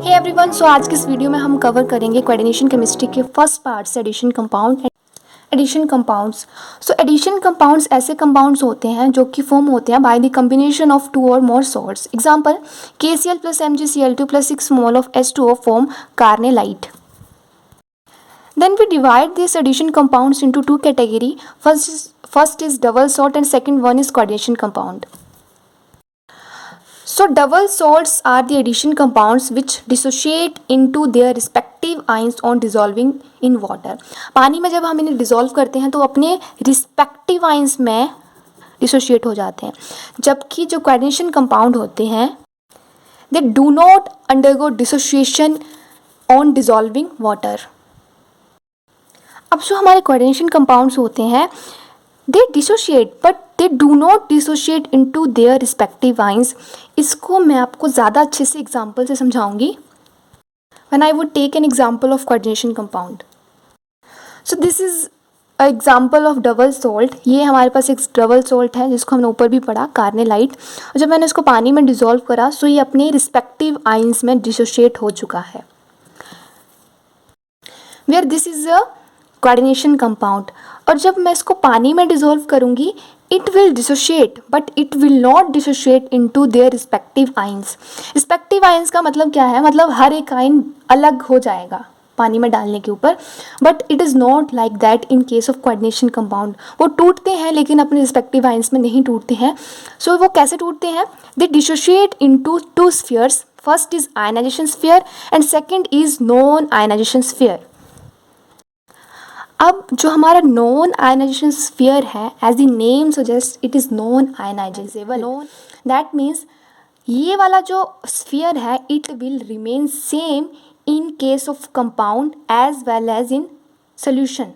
Hey everyone, सो आज के इस वीडियो में हम कवर करेंगे कोऑर्डिनेशन केमिस्ट्री के फर्स्ट पार्ट से addition compound. Addition compounds, so addition compounds ऐसे कंपाउंड्स होते हैं जो कि फॉर्म होते हैं by the combination of two और more salts. Example KCl plus MgCl2 plus 6 mole of H2O form carnallite. Then we divide these addition compounds into two category. First is double salt and second one is coordination compound. So double salts are the addition compounds which dissociate into their respective ions on dissolving in water. पानी में जब हम इन्हें dissolve करते हैं तो अपने respective ions में डिसोशिएट हो जाते हैं, जबकि जो कोऑर्डिनेशन कंपाउंड होते हैं they do not undergo dissociation on dissolving water. अब जो हमारे कोऑर्डिनेशन कंपाउंड्स होते हैं they dissociate but they do not dissociate into their respective ions. इसको मैं आपको ज़्यादा अच्छे से एग्जांपल से समझाऊंगी when I would take an example of coordination compound. So this is a example of double salt. ये हमारे पास एक डबल सॉल्ट है जिसको हमने ऊपर भी पढ़ा, कार्नेलाइट। और जब मैंने इसको पानी में डिसॉल्व करा सो ये अपने रिस्पेक्टिव आइंस में डिसोशिएट हो चुका है, where this is a coordination compound. और जब मैं इसको पानी में डिसॉल्व करूंगी it will dissociate but it will not dissociate into their respective ions. Respective ions का मतलब क्या है, मतलब हर एक आइन अलग हो जाएगा पानी में डालने के ऊपर, but it is not like that in case of coordination compound. वो टूटते हैं लेकिन अपने रिस्पेक्टिव आइंस में नहीं टूटते हैं। सो वो कैसे टूटते हैं, they dissociate into two spheres. First is ionisation sphere and second is non ionisation sphere. अब जो हमारा नॉन आयनाइजेशन स्फीयर है, as the name suggest it is non ionisable. That means ये वाला जो स्फीयर है it will remain same in case of compound as well as in solution.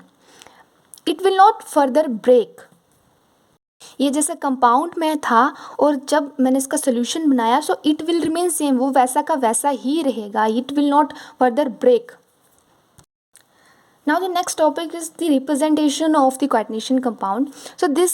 It will not further break. ये जैसे compound में था और जब मैंने इसका सोल्यूशन बनाया so it will remain same, वो वैसा का वैसा ही रहेगा, it will not further break. Now the next topic is the representation of the coordination compound. So this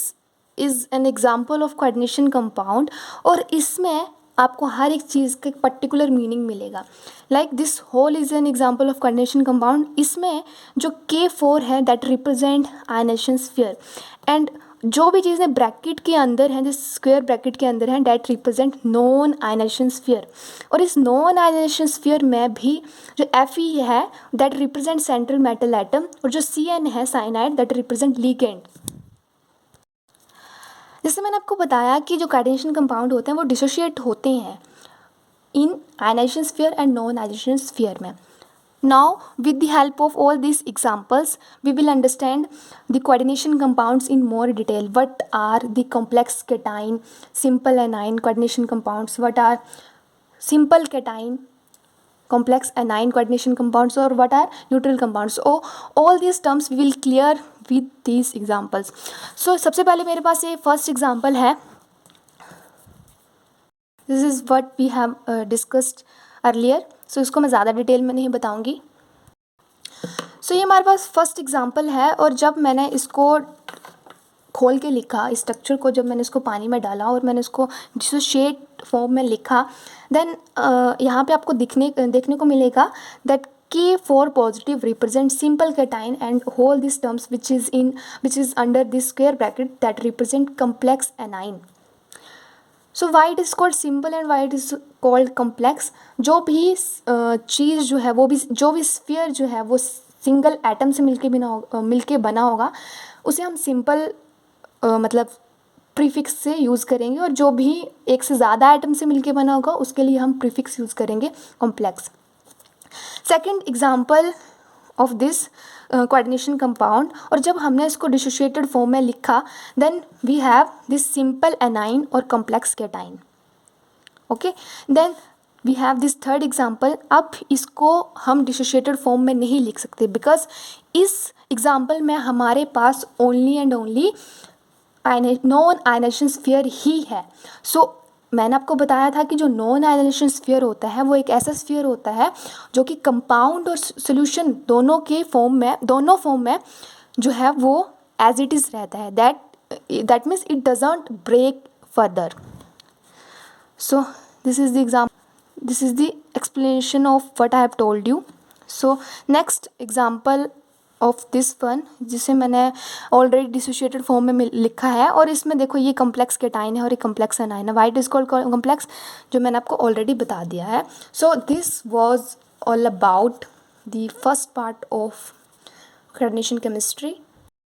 is an example of coordination compound और इसमें आपको हर एक चीज़ का एक पर्टिकुलर मीनिंग मिलेगा। Like this whole is an example of coordination compound. इसमें जो K4 है that represent ionisation sphere, and जो भी चीज़ें ब्रैकेट के अंदर हैं, जो स्क्वायर ब्रैकेट के अंदर हैं, that represent non ionisation sphere. और इस नॉन आयनाइजेशन स्फीयर में भी जो Fe है that represent central metal atom, और जो Cn है साइनाइड दैट रिप्रेजेंट लिगेंड। जैसे मैंने आपको बताया कि जो कोऑर्डिनेशन कंपाउंड होते हैं वो डिसोशिएट होते हैं in ionisation sphere and non ionisation sphere में। Now, with the help of all these examples, we will understand the coordination compounds in more detail. What are the complex cation, simple anion coordination compounds? What are simple cation, complex anion coordination compounds, or what are neutral compounds? So, all these terms we will clear with these examples. So, सबसे पहले मेरे पास ये first example है. This is what we have discussed earlier. सो इसको मैं ज़्यादा detail में नहीं बताऊंगी। सो ये हमारे पास फर्स्ट एग्जांपल है, और जब मैंने इसको खोल के लिखा इस स्ट्रक्चर को, जब मैंने इसको पानी में डाला और मैंने इसको डिसोशिएट फॉर्म में लिखा, देन यहाँ पे आपको देखने को मिलेगा that K4 positive represent simple cation and whole this terms which is under this square bracket that represent complex anion. So why it is called simple and why it is called complex. जो भी चीज़ जो है, वो भी जो भी sphere जो है वो सिंगल एटम से मिलके बना होगा उसे हम सिंपल मतलब प्रीफिक्स से यूज़ करेंगे, और जो भी एक से ज़्यादा एटम से मिलके बना होगा उसके लिए हम प्रीफिक्स यूज़ करेंगे complex. Second example of this coordination compound, और जब हमने इसको डिसोशिएटेड फॉर्म में लिखा then we have this simple anion और complex cation. Okay, then we have this third example. अब इसको हम डिसोशिएटेड फॉर्म में नहीं लिख सकते बिकॉज इस एग्जाम्पल में हमारे पास only and only non ionisation sphere ही है। सो मैंने आपको बताया था कि जो नॉन आयनाइजेशन स्फीयर होता है वो एक ऐसा स्फीयर होता है जो कि कंपाउंड और सोल्यूशन दोनों फॉर्म में जो है वो एज इट इज़ रहता है, that means it doesn't break further. So this is the explanation of what I have told you. So next example of this one, जिसे मैंने ऑलरेडी डिसोशिएटेड फॉर्म में लिखा है, और इसमें देखो ये कम्प्लेक्स केटाइन है और ये कम्प्लेक्स एनाइन है। वाइट इज कॉल्ड कम्प्लेक्स, जो मैंने आपको ऑलरेडी बता दिया है। So this was all about the first part of coordination chemistry.